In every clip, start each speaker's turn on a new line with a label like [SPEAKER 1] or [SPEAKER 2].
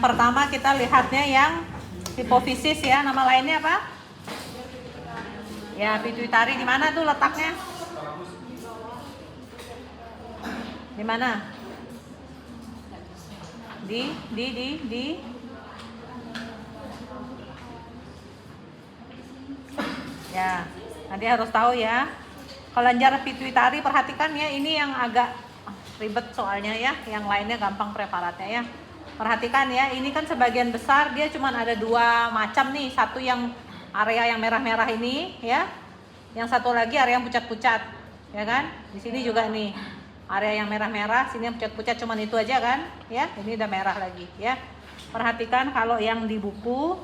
[SPEAKER 1] Pertama kita lihatnya yang hipofisis ya, nama lainnya apa? Ya, pituitari. Di mana tuh letaknya? Di mana? Di ya, nanti harus tahu ya. Kelenjar pituitari, perhatikan ya, ini yang agak ribet soalnya ya, yang lainnya gampang preparatnya ya. Perhatikan ya, ini kan sebagian besar dia cuma ada dua macam nih, satu yang area yang merah-merah ini ya, yang satu lagi area yang pucat-pucat, ya kan? Di sini juga nih area yang merah-merah, sini yang pucat-pucat, cuman itu aja kan? Ya, ini udah merah lagi ya. Perhatikan kalau yang di buku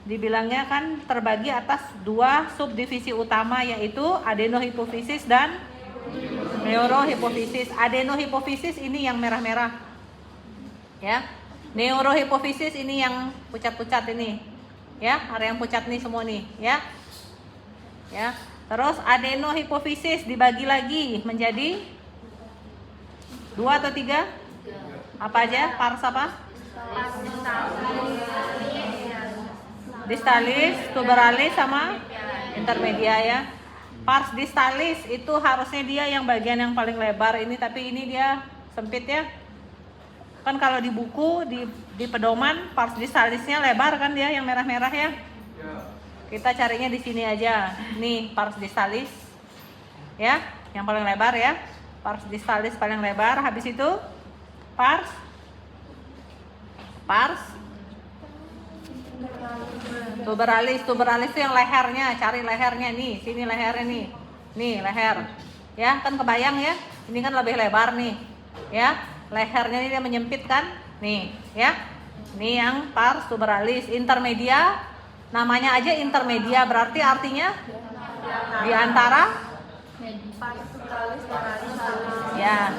[SPEAKER 1] dibilangnya kan terbagi atas dua subdivisi utama, yaitu adenohipofisis dan neurohipofisis. Adenohipofisis ini yang merah-merah ya, neurohipofisis ini yang pucat-pucat ini ya, area yang pucat nih semua nih ya. Ya, terus adenohipofisis dibagi lagi menjadi dua atau tiga? Apa aja? Pars apa? Distalis, tuberalis sama intermedia ya. Pars distalis itu harusnya dia yang bagian yang paling lebar ini, tapi ini dia sempit ya. Kan kalau di buku di pedoman pars distalisnya lebar kan dia yang merah-merah ya. Kita carinya di sini aja. Nih pars distalis ya, yang paling lebar ya. Pars distalis paling lebar. Habis itu pars tuberalis. Tuberalis itu yang lehernya, cari lehernya nih, sini lehernya nih. Nih leher. Ya, kan kebayang ya? Ini kan lebih lebar nih. Ya, lehernya ini dia menyempit kan? Nih, ya. Ini yang pars tuberalis. Intermedia, namanya aja intermedia, berarti artinya di antara ya.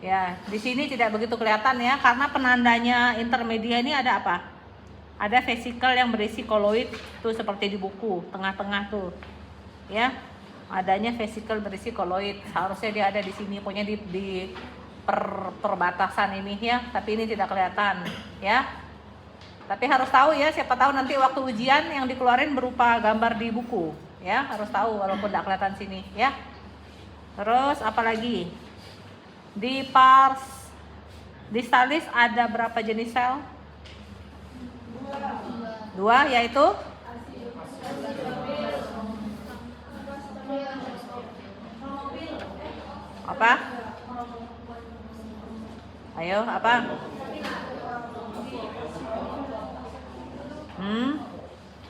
[SPEAKER 1] Ya, di sini tidak begitu kelihatan ya, karena penandanya intermedia ini ada apa? Ada vesikel yang berisi koloid tuh seperti di buku, tengah-tengah tuh. Ya. Adanya vesikel berisi koloid. Seharusnya dia ada di sini, pokoknya di perbatasan ini ya, tapi ini tidak kelihatan ya. Tapi harus tahu ya, siapa tahu nanti waktu ujian yang dikeluarin berupa gambar di buku ya, harus tahu walaupun tidak kelihatan sini ya. Terus apalagi? Di pars distalis ada berapa jenis sel? Dua, yaitu apa? Ayo, apa?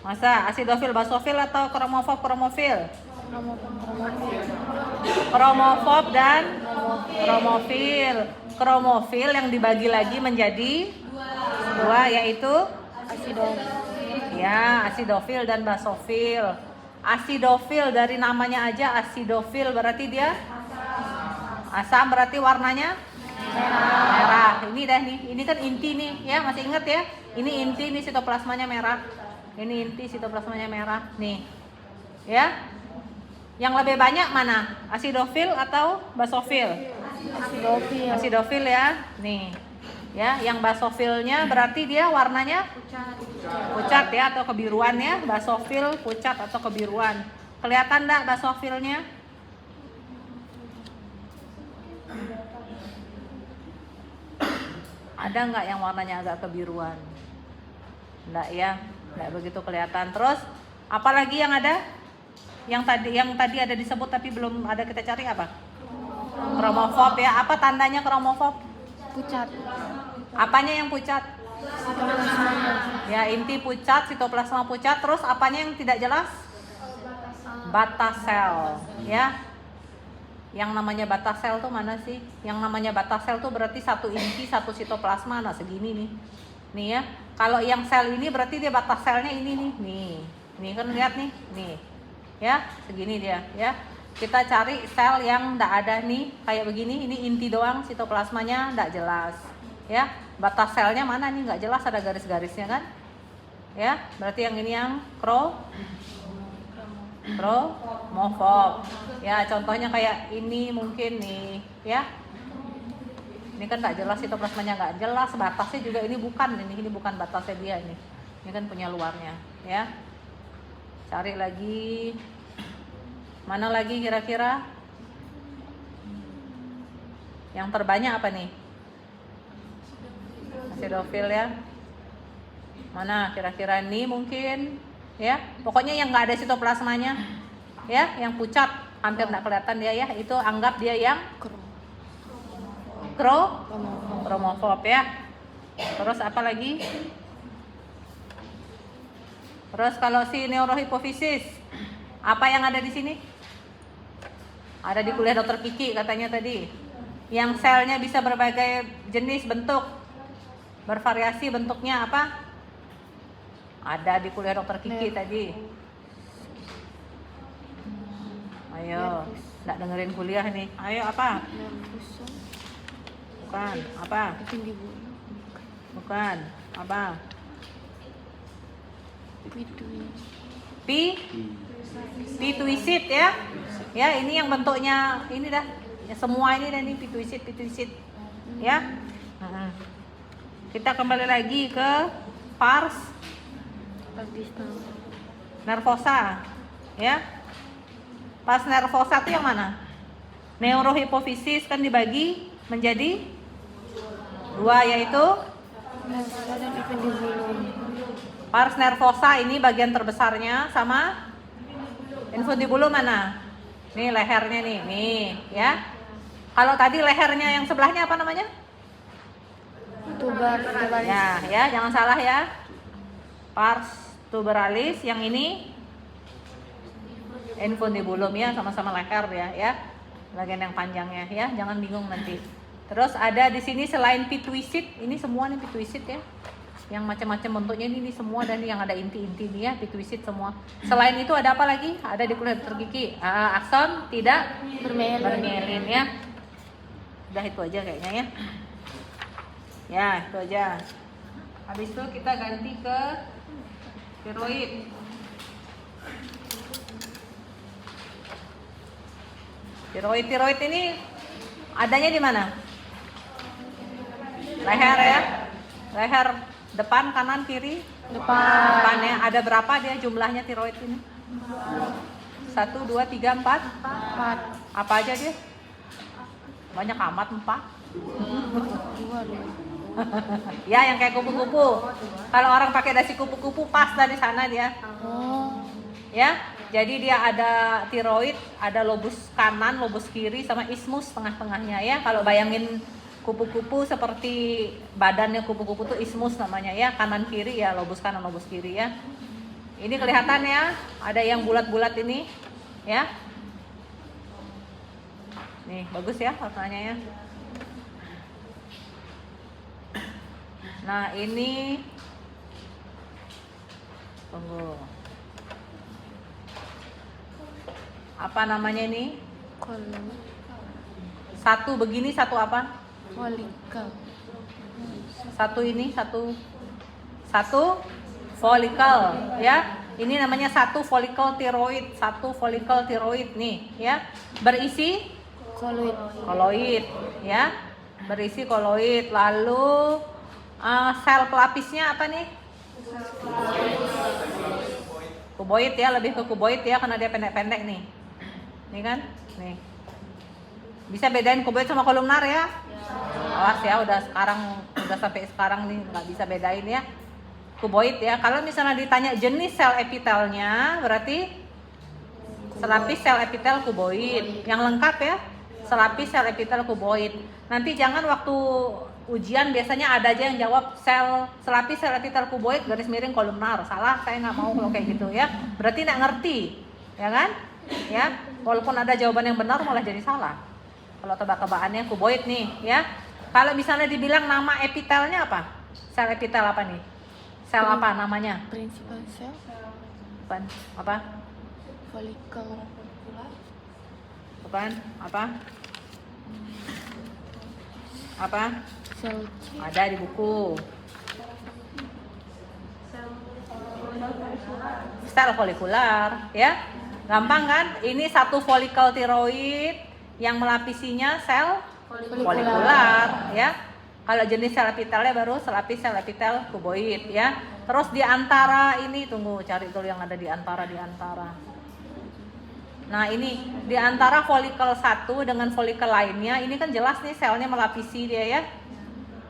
[SPEAKER 1] Masa asidofil, basofil atau kromofil? Kromofob dan kromofil. Kromofil yang dibagi lagi menjadi dua, yaitu asidofil dan basofil. Asidofil dari namanya aja asidofil, berarti dia asam, berarti warnanya merah. Ini dah nih, ini kan inti nih ya, masih ingat ya? Ini inti nih, sitoplasmanya merah. Ini inti, sitoplasmanya merah nih. Ya. Yang lebih banyak mana? Asidofil atau basofil? Asidofil ya. Nih. Ya, yang basofilnya berarti dia warnanya pucat ya, atau kebiruan ya. Basofil pucat atau kebiruan. Kelihatan enggak basofilnya? Ada nggak yang warnanya agak kebiruan? Enggak ya, enggak begitu kelihatan. Terus apalagi yang ada? Yang tadi ada disebut tapi belum ada kita cari apa? Kromofob ya. Apa tandanya kromofob?
[SPEAKER 2] Pucat.
[SPEAKER 1] Apanya yang pucat? Ya, inti pucat, sitoplasma pucat. Terus apanya yang tidak jelas? Batasel ya. Yang namanya batasel tuh mana sih? Yang namanya batasel tuh berarti satu inti, satu sitoplasma. Nah, segini nih. Nih ya. Kalau yang sel ini berarti dia bataselnya ini nih. Nih kan lihat nih. Nih. Ya, segini dia ya. Kita cari sel yang enggak ada nih, kayak begini. Ini inti doang, sitoplasmanya enggak jelas. Ya, bataselnya mana nih, enggak jelas, ada garis-garisnya kan? Ya, berarti yang ini yang kromofob. Ya, contohnya kayak ini mungkin nih, ya. Ini kan nggak jelas, sitoplasmanya nggak jelas, batasnya juga ini bukan batasnya dia ini. Ini kan punya luarnya, ya. Cari lagi, mana lagi kira-kira? Yang terbanyak apa nih? Acidofil ya. Mana kira-kira ini mungkin? Ya, pokoknya yang nggak ada sitoplasmanya, ya, yang pucat, hampir nggak kelihatan dia ya. Itu anggap dia yang kromofob ya. Terus apa lagi? Terus kalau si neurohipofisis, apa yang ada di sini? Ada di kuliah dokter Kiki katanya tadi. Yang selnya bisa berbagai jenis bentuk, bervariasi bentuknya apa? Ada di kuliah dokter Kiki tadi. Ayo, nggak dengerin kuliah nih. Ayo apa? Bukan, apa? Bukan, apa? Pituisit ya. Ya, ini yang bentuknya ini dah. Ya, semua ini dah nih pituisit ya. Kita kembali lagi ke pars nervosa ya. Pars nervosa itu yang mana? Neurohipofisis kan dibagi menjadi dua, yaitu pars nervosa ini bagian terbesarnya, sama infundibulum mana? Nih lehernya nih ya. Kalau tadi lehernya yang sebelahnya apa namanya?
[SPEAKER 2] Tuberalis.
[SPEAKER 1] Ya, jangan salah ya. Pars tuberalis, yang ini infundibulum ya, sama-sama leher ya. Bagian yang panjangnya ya, jangan bingung nanti. Terus ada di sini selain pituisit, ini semua nih pituisit ya. Yang macam-macam bentuknya ini semua, dan yang ada inti-inti nih ya, pituisit semua. Selain itu ada apa lagi? Ada di kuliah dokter Kiki. Akson tidak bermielin ya. Udah itu aja kayaknya ya. Ya, itu aja. Habis itu kita ganti ke tiroid. Tiroid ini adanya di mana? Leher ya. Leher depan, kanan, kiri? Depan ya. Ada berapa dia jumlahnya tiroid ini? 1, 2, 3, 4?
[SPEAKER 2] 4.
[SPEAKER 1] Apa aja dia? Banyak amat, 4. Ya, yang kayak kupu-kupu. Kalau orang pakai dasi kupu-kupu pas dari sana dia. Ya. Jadi dia ada tiroid, ada lobus kanan, lobus kiri, sama ismus tengah-tengahnya ya. Kalau bayangin kupu-kupu seperti badannya kupu-kupu tuh ismus namanya ya, kanan kiri ya, lobus kanan, lobus kiri ya. Ini kelihatan ya, ada yang bulat-bulat ini ya. Nih, bagus ya warnanya ya. Nah, ini tunggu. Apa namanya ini? Satu begini, satu apa?
[SPEAKER 2] Folikel.
[SPEAKER 1] Satu ini, satu folikel ya. Ini namanya satu folikel tiroid nih ya. Berisi koloid ya. Berisi koloid. Lalu sel pelapisnya apa nih? Kuboid ya, lebih ke kuboid ya, karena dia pendek-pendek nih. Nih kan? Nih. Bisa bedain kuboid sama kolumnar ya? Awas ya, udah sampai sekarang nih nggak bisa bedain ya. Kuboid ya. Kalau misalnya ditanya jenis sel epitelnya, berarti selapis sel epitel kuboid. Yang lengkap ya, selapis sel epitel kuboid. Nanti jangan waktu ujian biasanya ada aja yang jawab selapis sel epitel kuboid garis miring kolumnar. Salah, saya nggak mau kalau kayak gitu ya. Berarti nggak ngerti, ya kan? Ya, walaupun ada jawaban yang benar malah jadi salah. Kalau tebak-tebakannya kuboid nih, ya. Kalau misalnya dibilang nama epitelnya apa? Sel epitel apa nih? Sel apa namanya?
[SPEAKER 2] Principal cell.
[SPEAKER 1] Bukan, apa?
[SPEAKER 2] Folikel.
[SPEAKER 1] Bukan, apa? Apa?
[SPEAKER 2] Sel
[SPEAKER 1] Ada di buku. Sel folikular, ya. Gampang kan? Ini satu folikel tiroid yang melapisinya sel folikular ya. Kalau jenis sel epitelnya baru selapis sel epitel kuboid ya. Terus di antara ini, tunggu cari dulu yang ada di antara. Nah ini di antara folikel satu dengan folikel lainnya, ini kan jelas nih selnya melapisi dia ya,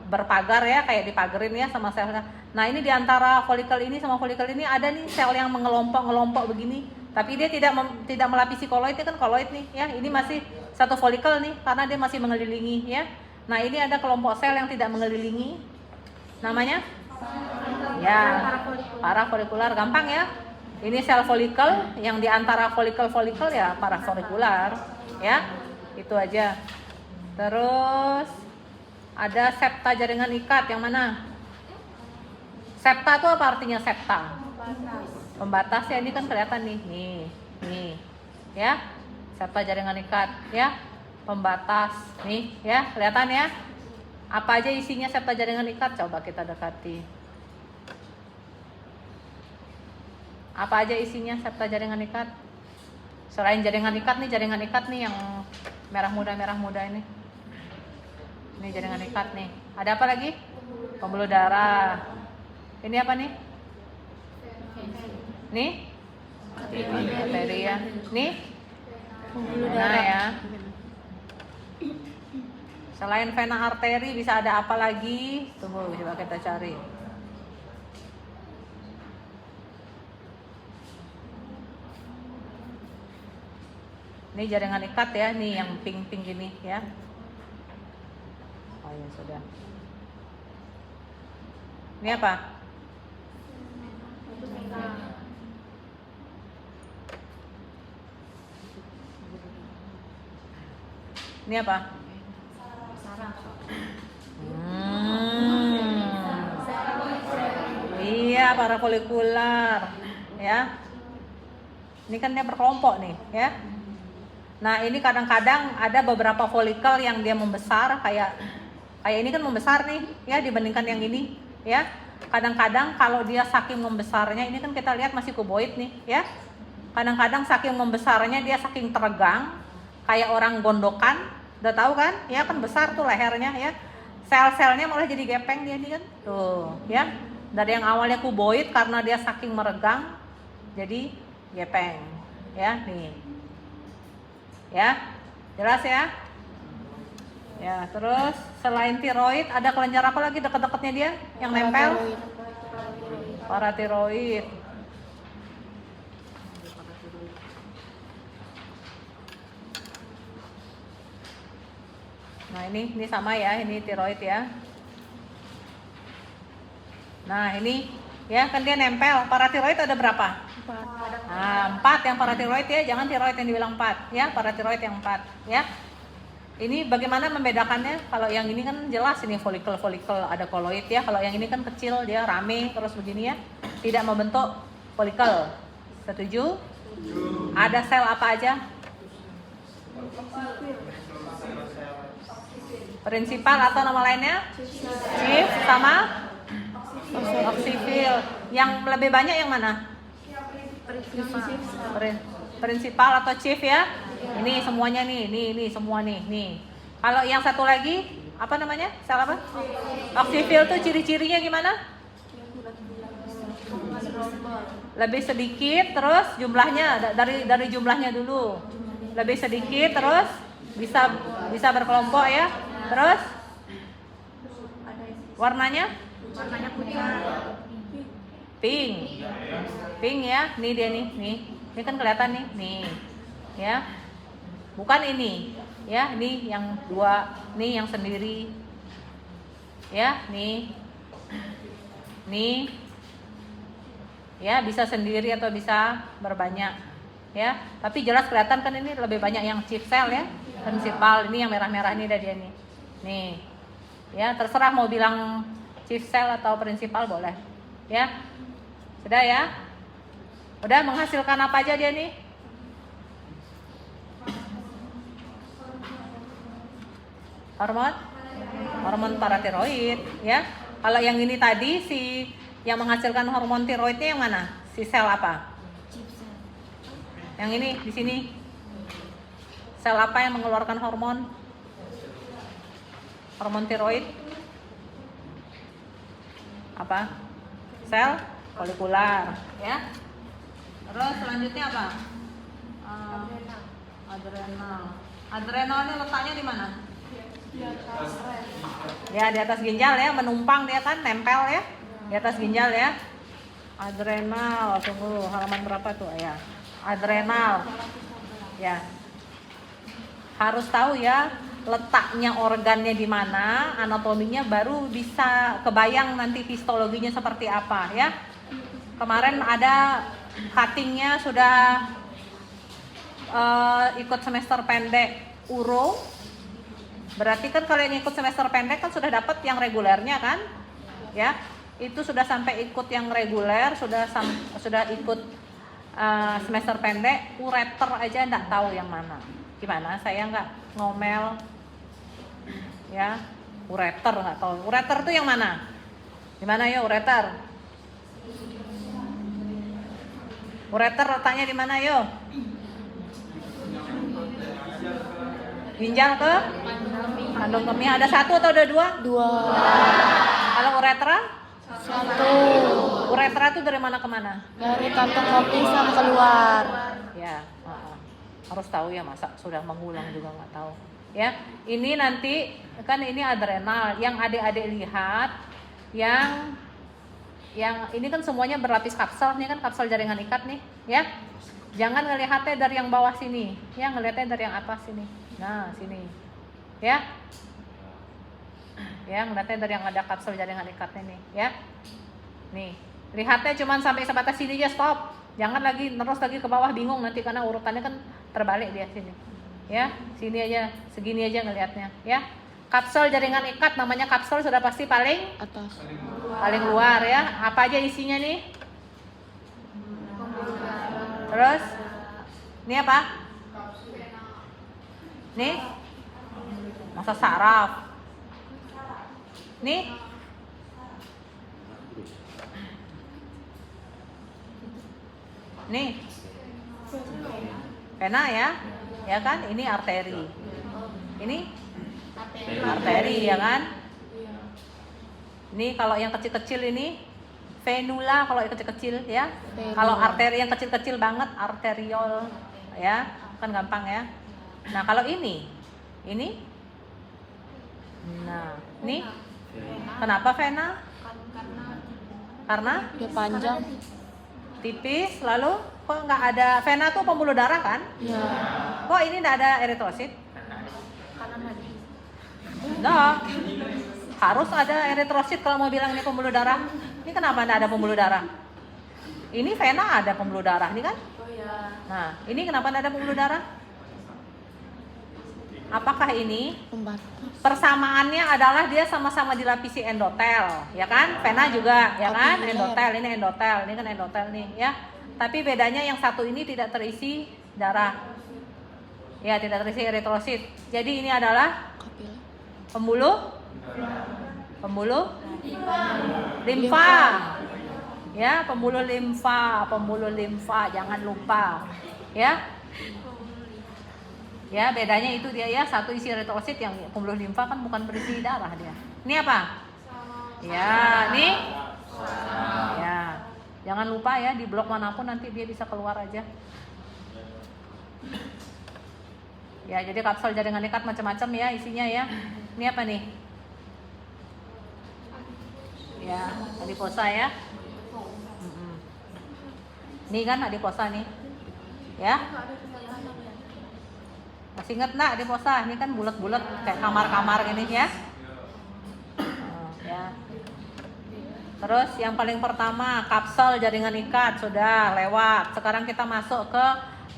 [SPEAKER 1] berpagar ya, kayak dipagerin ya sama selnya. Nah ini di antara folikel ini sama folikel ini ada nih sel yang mengelompok begini, tapi dia tidak melapisi koloid, ini kan koloid nih ya. Ini masih satu folikel nih karena dia masih mengelilingi ya. Nah ini ada kelompok sel yang tidak mengelilingi, namanya ya parafolikular, gampang ya. Ini sel folikel yang di antara folikel ya parafolikular ya. Itu aja. Terus ada septa jaringan ikat, yang mana? Septa itu apa artinya septa? Pembatas ya, ini kan kelihatan nih. Nih. Ya. Septa jaringan ikat ya. Pembatas nih ya, kelihatan ya. Apa aja isinya septa jaringan ikat? Coba kita dekati. Apa aja isinya septa jaringan ikat? Selain jaringan ikat nih yang merah muda ini. Ini jaringan ikat nih. Ada apa lagi? Pembuluh darah. Ini apa nih? Nih? Arteri ya. Nih?
[SPEAKER 2] Pembuluh
[SPEAKER 1] Nah
[SPEAKER 2] darah.
[SPEAKER 1] ya. Selain vena arteri bisa ada apa lagi? Tunggu, coba kita cari. Ini jaringan ikat ya, nih yang pink gini ya. Oh ya sudah. Ini apa? Ini apa? Iya, parafolikular ya. Ini kan dia berkelompok nih ya. Nah ini kadang-kadang ada beberapa folikel yang dia membesar, kayak ini kan membesar nih ya dibandingkan yang ini ya. Kadang-kadang kalau dia saking membesarnya, ini kan kita lihat masih kuboid nih ya. Kadang-kadang saking membesarnya dia saking teregang, kayak orang gondokan, udah tahu kan? Ya kan besar tuh lehernya ya. Sel-selnya malah jadi gepeng dia nih kan. Tuh ya. Dari yang awalnya kuboid karena dia saking meregang jadi gepeng ya nih. Ya, jelas ya? Ya, terus selain tiroid ada kelenjar apa lagi dekat-dekatnya dia yang nempel? Paratiroid. Nah ini sama ya, ini tiroid ya. Nah ini ya kan dia nempel. Paratiroid ada berapa?
[SPEAKER 2] 4.
[SPEAKER 1] Nah, 4 yang paratiroid ya, jangan tiroid yang dibilang 4 ya, paratiroid yang 4 ya. Ini bagaimana membedakannya? Kalau yang ini kan jelas ini folikel ada koloid ya. Kalau yang ini kan kecil, dia rame terus begini ya, tidak membentuk folikel. Setuju? Ada sel apa aja? Prinsipal atau nama lainnya? Chief sama oksifil. Yang lebih banyak yang mana? Prinsipal atau chief ya. Ini semuanya nih, ini semua nih. Kalau yang satu lagi apa namanya? Sel apa? Oksifil tuh ciri-cirinya gimana? Lebih sedikit, terus jumlahnya dari jumlahnya dulu. Lebih sedikit, terus bisa berkelompok ya. Terus warnanya? Warnanya putih. Pink ya. Nih dia nih. Ini kan kelihatan nih. Ya. Bukan ini. Ya, ini yang dua, nih yang sendiri. Ya, nih. Ya, bisa sendiri atau bisa berbanyak. Ya, tapi jelas kelihatan kan ini lebih banyak yang chief cell ya. Prinsipal ini yang merah-merah ini dia nih. Nih. Ya, terserah mau bilang chief cell atau prinsipal boleh. Ya. Sudah ya? Udah menghasilkan apa aja dia nih? Hormon paratiroid ya. Kalau yang ini tadi si yang menghasilkan hormon tiroidnya yang mana? Si sel apa? Yang ini di sini. Sel apa yang mengeluarkan hormon? Hormon tiroid. Apa? Sel folikular, ya. Terus selanjutnya apa? Adrenal. Adrenal ini letaknya di mana? Ya, di atas ginjal ya, menumpang dia kan, nempel ya. Di atas ginjal ya. Adrenal, tunggu halaman berapa tuh ya? Adrenal. Ya. Harus tahu ya letaknya organnya di mana, anatominya baru bisa kebayang nanti histologinya seperti apa ya. Kemarin ada cuttingnya sudah ikut semester pendek uro. Berarti kan kalau yang ikut semester pendek kan sudah dapat yang regulernya kan? Ya. Itu sudah sampai ikut yang reguler, sudah ikut semester pendek, ureter aja enggak tahu yang mana. Gimana? Saya enggak ngomel. Ya. Ureter enggak tahu. Ureter itu yang mana? Di mana ya ureter? Ureter letaknya di mana yo? Ginjal ke? Kandung kemih ada satu atau ada dua?
[SPEAKER 2] Dua.
[SPEAKER 1] Kalau uretra?
[SPEAKER 2] Satu.
[SPEAKER 1] Uretra itu dari mana ke mana?
[SPEAKER 2] Dari kantong kopi sama keluar.
[SPEAKER 1] Ya, harus tahu ya, masa sudah mengulang juga nggak tahu. Ya, ini nanti kan ini adrenal. Yang adik-adik lihat, yang ini kan semuanya berlapis kapsel. Ini kan kapsel jaringan ikat nih, ya. Jangan ngelihatnya dari yang bawah sini, ya, ngelihatnya dari yang atas sini. Nah, sini, ya. Ya, ngeliatnya dari yang ada kapsul jaringan ikatnya nih, ya. Nih, lihatnya cuma sampai sebatas sini aja, stop. Jangan lagi terus lagi ke bawah, bingung nanti karena urutannya kan terbalik dia sini. Ya, sini aja, segini aja ngelihatnya, ya. Kapsul jaringan ikat namanya kapsul sudah pasti paling
[SPEAKER 2] Atas.
[SPEAKER 1] paling luar ya. Apa aja isinya nih? Terus ini apa? Nih, masa saraf. Nih, nih, vena ya kan? Ini arteri. Ini arteri ya kan? Ini kalau yang kecil-kecil ini venula, kalau yang kecil-kecil ya. Kalau arteri yang kecil-kecil banget arteriol ya, kan gampang ya. Nah, kalau ini. Nah, ini kenapa vena? Karena
[SPEAKER 2] Dia panjang.
[SPEAKER 1] tipis, lalu kok nggak ada vena tuh pembuluh darah kan?
[SPEAKER 2] Ya.
[SPEAKER 1] Kok ini nggak ada eritrosit? Nggak. Harus ada eritrosit kalau mau bilang ini pembuluh darah. Ini kenapa nggak ada pembuluh darah? Ini vena ada pembuluh darah nih kan? Nah, ini kenapa nggak ada pembuluh darah? Apakah ini? Persamaannya adalah dia sama-sama dilapisi endotel, ya kan? Vena juga, ya kan? Endotel, ini kan endotel nih, ya. Tapi bedanya yang satu ini tidak terisi darah. Ya, tidak terisi eritrosit. Jadi ini adalah pembuluh limfa. Ya, pembuluh limfa, jangan lupa. Ya. Ya, bedanya itu dia ya, satu isi eritrosit, yang pembuluh limfa kan bukan berisi darah dia. Ini apa? Ya, nih. Ya. Jangan lupa ya, di blok manapun nanti dia bisa keluar aja. Ya, jadi kapsul jaringan ikat macam-macam ya isinya ya. Ini apa nih? Ya, adiposa ya. Ini kan adiposa nih. Ya. Masih ingat nak adiposa? Ini kan bulat-bulat kayak kamar-kamar gini ya. Ya. Terus yang paling pertama kapsul jaringan ikat sudah lewat. Sekarang kita masuk ke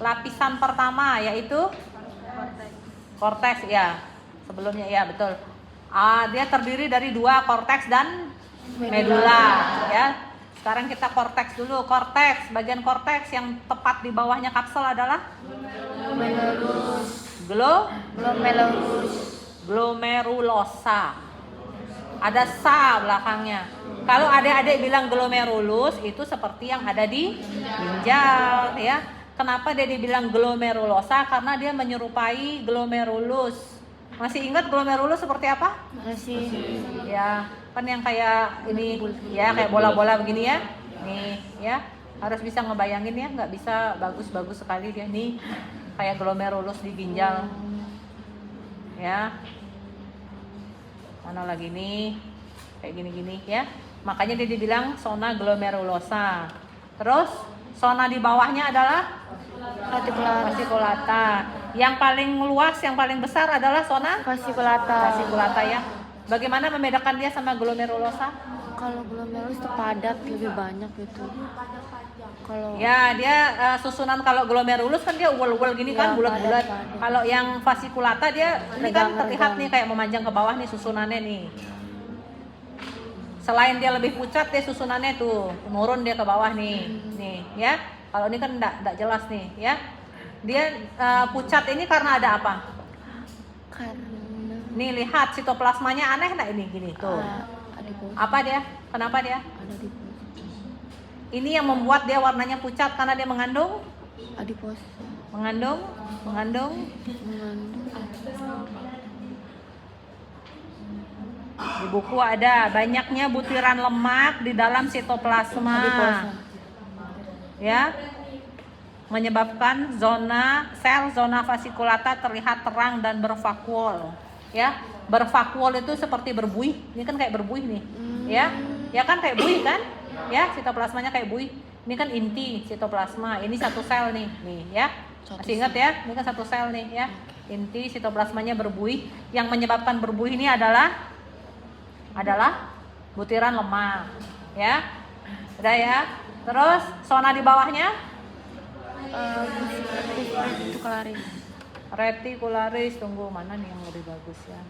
[SPEAKER 1] lapisan pertama yaitu korteks ya. Sebelumnya ya betul. Dia terdiri dari dua korteks dan medula ya. Sekarang kita korteks dulu. Korteks, bagian korteks yang tepat di bawahnya kapsul adalah glomerulosa. Ada sa belakangnya. Kalau adik-adik bilang glomerulus itu seperti yang ada di ginjal ya. Kenapa dia dibilang glomerulosa? Karena dia menyerupai glomerulus. Masih ingat glomerulus seperti apa?
[SPEAKER 2] Masih.
[SPEAKER 1] Ya, kan yang kayak ini ya, kayak bola-bola begini ya. Nih, ya. Harus bisa ngebayangin ya, nggak bisa bagus-bagus sekali dia nih. Kayak glomerulus di ginjal. Ya. Mana lagi nih? Kayak gini-gini ya. Makanya dia dibilang zona glomerulosa. Terus zona di bawahnya adalah fasciculata. Yang paling luas, yang paling besar adalah zona fasciculata ya. Bagaimana membedakan dia sama glomerulosa?
[SPEAKER 2] Kalau glomerulus itu padat, lebih banyak gitu. Kalau
[SPEAKER 1] Ya, dia susunan. Kalau glomerulus kan dia uwel-uwel gini
[SPEAKER 2] Ya,
[SPEAKER 1] kan, bulat-bulat.
[SPEAKER 2] padat.
[SPEAKER 1] Kalau yang fasciculata dia ini kan
[SPEAKER 2] Regang-regang.
[SPEAKER 1] terlihat nih kayak memanjang ke bawah nih susunannya nih. Selain dia lebih pucat, dia susunannya tuh menurun dia ke bawah nih. Nih, ya. Kalau ini kan enggak jelas nih, ya. Dia pucat ini karena ada apa?
[SPEAKER 2] karena
[SPEAKER 1] Nih lihat sitoplasmanya aneh enggak ini gini tuh.
[SPEAKER 2] adipose.
[SPEAKER 1] Apa dia? Kenapa dia?
[SPEAKER 2] Adipose.
[SPEAKER 1] Ini yang membuat dia warnanya pucat karena dia mengandung
[SPEAKER 2] Adipose.
[SPEAKER 1] mengandung
[SPEAKER 2] Mengandung
[SPEAKER 1] di buku ada banyaknya butiran lemak di dalam sitoplasma.
[SPEAKER 2] adipose.
[SPEAKER 1] Ya. Menyebabkan zona fasciculata terlihat terang dan bervakuol. Ya, bervakuol itu seperti berbuih. Ini kan kayak berbuih nih. Ya. Ya kan kayak buih kan? Ya, sitoplasmanya kayak buih. Ini kan inti sitoplasma. Ini satu sel nih, ya. Masih ingat ya? Ini kan satu sel nih, ya. Inti sitoplasmanya berbuih. Yang menyebabkan berbuih ini adalah butiran lemak, ya. Udah ya. Terus zona di bawahnya
[SPEAKER 2] Reticularis.
[SPEAKER 1] reticularis. Tunggu, mana nih yang lebih bagus ya?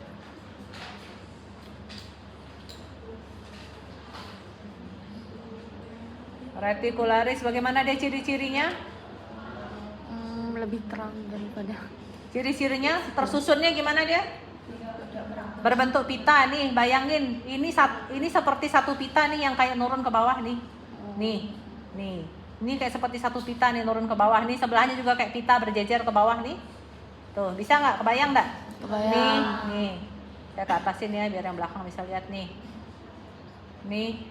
[SPEAKER 1] Reticularis, bagaimana dia ciri-cirinya?
[SPEAKER 2] Lebih terang daripada
[SPEAKER 1] Ciri-cirinya tersusunnya gimana dia? Berbentuk pita nih, bayangin. Ini seperti satu pita nih yang kayak nurun ke bawah nih. Nih. Ini kayak seperti satu pita nih nurun ke bawah nih. Sebelahnya juga kayak pita berjejer ke bawah nih. Tuh, bisa nggak? Kebayang nggak?
[SPEAKER 2] Kebayang.
[SPEAKER 1] Nih. Saya ke atasin ya biar yang belakang bisa lihat nih. Nih.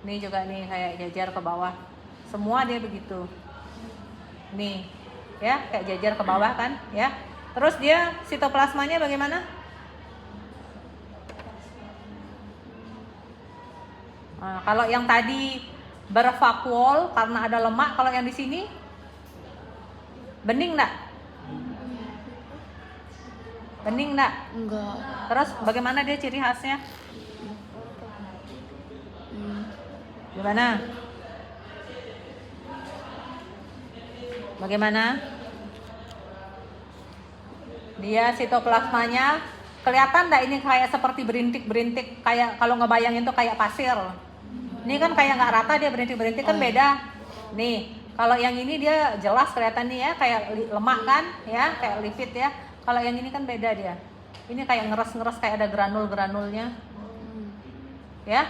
[SPEAKER 1] Nih juga nih kayak jajar ke bawah. Semua dia begitu. Nih. Ya, kayak jajar ke bawah kan, ya. Terus dia sitoplasmanya bagaimana? Nah, kalau yang tadi bervakuol karena ada lemak, kalau yang di sini bening enggak? Bening enggak?
[SPEAKER 2] enggak.
[SPEAKER 1] Terus bagaimana dia ciri khasnya? Gimana? Bagaimana? Dia sitoplasmanya kelihatan enggak ini kayak seperti berintik-berintik, kayak kalau ngebayangin tuh kayak pasir. Ini kan kayak nggak rata, dia berintik-berintik kan beda. Nih, kalau yang ini dia jelas kelihatan nih ya, kayak lemak kan, ya, kayak lipid ya. Kalau yang ini kan beda dia. Ini kayak ngeres-ngeres kayak ada granul-granulnya. Ya.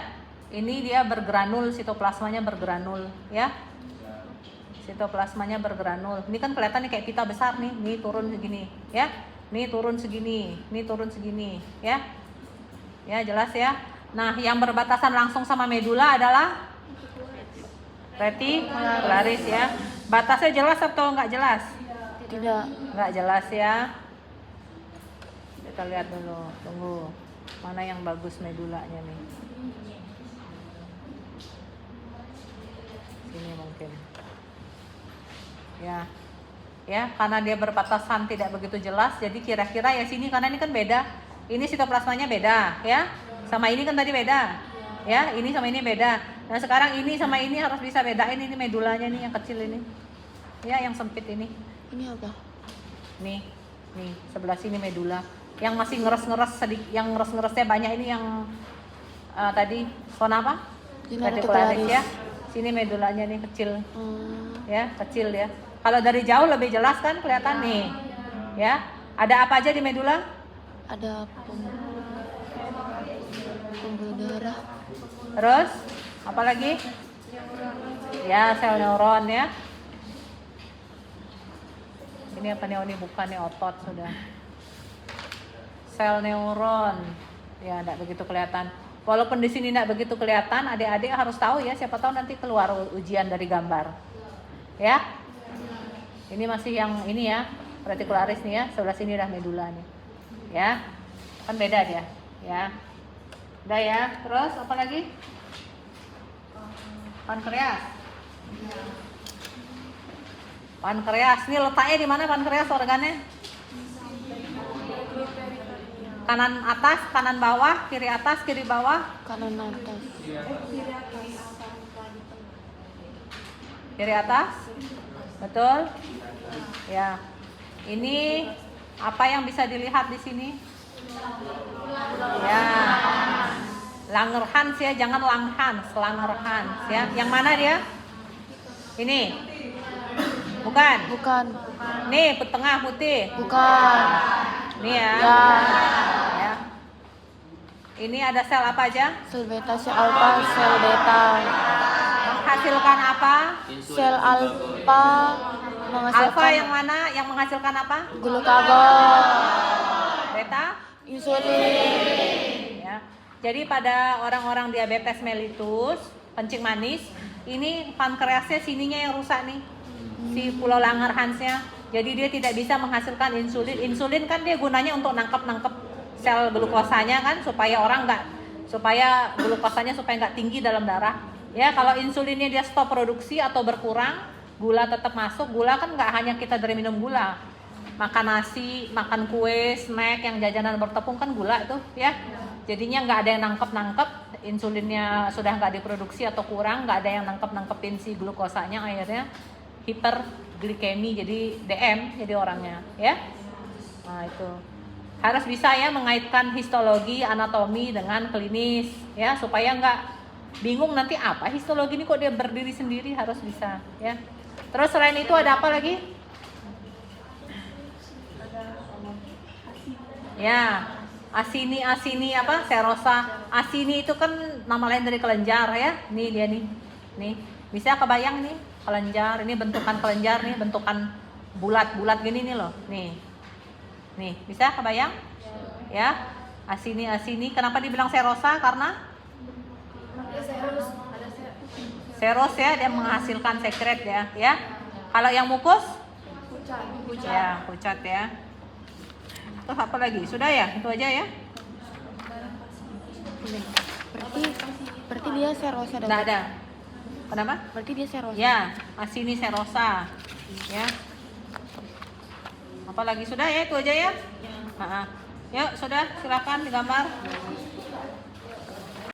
[SPEAKER 1] Ini dia bergranul, sitoplasmanya bergranul, ya. Sitoplasmanya bergranul. Ini kan kelihatan nih kayak pita besar nih, nih turun segini, ya. Nih turun segini, nih turun segini, ya. Ya, jelas ya. Nah, yang berbatasan langsung sama medula adalah reticularis ya. Batasnya jelas atau nggak jelas?
[SPEAKER 2] Tidak.
[SPEAKER 1] Nggak jelas ya. Kita lihat dulu, tunggu. Mana yang bagus medulanya nih? Sini mungkin. Ya. Ya, karena dia berbatasan tidak begitu jelas, jadi kira-kira ya sini, karena ini kan beda. Ini sitoplasmanya beda, ya. Sama ini kan tadi beda, ya. Ini sama ini beda. Nah sekarang ini sama ini harus bisa bedain. Ini medulanya nih yang kecil ini, ya, yang sempit ini.
[SPEAKER 2] Ini apa?
[SPEAKER 1] Nih sebelah sini medula. Yang masih ngeres-ngeres sedikit, yang ngeres-ngeresnya banyak ini yang tadi zona apa? Reticularis ya. Sini medulanya nih kecil, ya, kecil ya. Kalau dari jauh lebih jelas kan kelihatan nih, ya. Ada apa aja di medula?
[SPEAKER 2] Ada pembuluh darah.
[SPEAKER 1] Terus apa lagi? Ya, sel neuron ya. Ini apa nih? Oh, ini bukan nih, otot sudah. sel neuron. Ya, enggak begitu kelihatan. Walaupun di sini enggak begitu kelihatan, adik-adik harus tahu ya, siapa tahu nanti keluar ujian dari gambar. Ya. Ini masih yang ini ya, retikularis nih ya, sebelah sini udah medula nih. Ya. Kan beda dia, ya. Udah ya. Terus apa lagi? Pankreas. Pankreas. Ini letaknya di mana pankreas organnya? Kanan atas, kanan bawah, kiri atas, kiri bawah.
[SPEAKER 2] Kanan atas.
[SPEAKER 1] Kiri atas. Betul? Ya. Ini apa yang bisa dilihat di sini? Ya. Langerhans ya, jangan Langhans, Langerhans ya. Yang mana dia? Ini. Bukan.
[SPEAKER 2] Bukan.
[SPEAKER 1] Nih, tengah putih.
[SPEAKER 2] Bukan.
[SPEAKER 1] Nih ya.
[SPEAKER 2] Ya.
[SPEAKER 1] Ya. Ini ada sel apa aja?
[SPEAKER 2] Sel beta, sel alfa, sel beta.
[SPEAKER 1] Menghasilkan apa?
[SPEAKER 2] Sel alfa menghasilkan
[SPEAKER 1] Alfa yang mana? Yang menghasilkan apa?
[SPEAKER 2] glukagon,
[SPEAKER 1] Beta?
[SPEAKER 2] insulin.
[SPEAKER 1] Ya. Jadi pada orang-orang diabetes mellitus, kencing manis, ini pankreasnya sininya yang rusak nih. Si pulau Langerhansnya. Jadi dia tidak bisa menghasilkan insulin. Insulin kan dia gunanya untuk nangkep sel glukosanya kan, supaya glukosanya nggak tinggi dalam darah. Ya, kalau insulinnya dia stop produksi atau berkurang, gula tetap masuk. Gula kan nggak hanya kita dari minum gula, makan nasi, makan kue, snack yang jajanan bertepung kan gula tuh ya. Jadinya nggak ada yang nangkep, insulinnya sudah nggak diproduksi atau kurang, nggak ada yang nangkepin si glukosanya, akhirnya hiperglikemi, jadi DM jadi orangnya ya. Nah itu harus bisa ya mengaitkan histologi, anatomi dengan klinis ya, supaya nggak bingung nanti apa histologi ini kok dia berdiri sendiri, harus bisa ya. Terus selain itu ada apa lagi? Ya, asini apa? Serosa. Asini itu kan nama lain dari kelenjar ya. Nih dia nih. Nih, bisa kebayang nih kelenjar, ini bentukan kelenjar nih, bentukan bulat-bulat gini nih loh. Nih. Nih, bisa kebayang? Ya. Asini. Kenapa dibilang serosa? Karena seros ya, dia menghasilkan sekret ya. Kalau yang mukus? Pucat. Ya, pucat ya. Terus apa lagi? Sudah ya? Itu aja ya?
[SPEAKER 2] Berarti dia serosa dong.
[SPEAKER 1] Nggak ada. Kenapa?
[SPEAKER 2] Berarti dia serosa.
[SPEAKER 1] Ya, asini serosa. Ya. Apa lagi? Sudah ya? Itu aja ya? Yuk, sudah. Silakan digambar.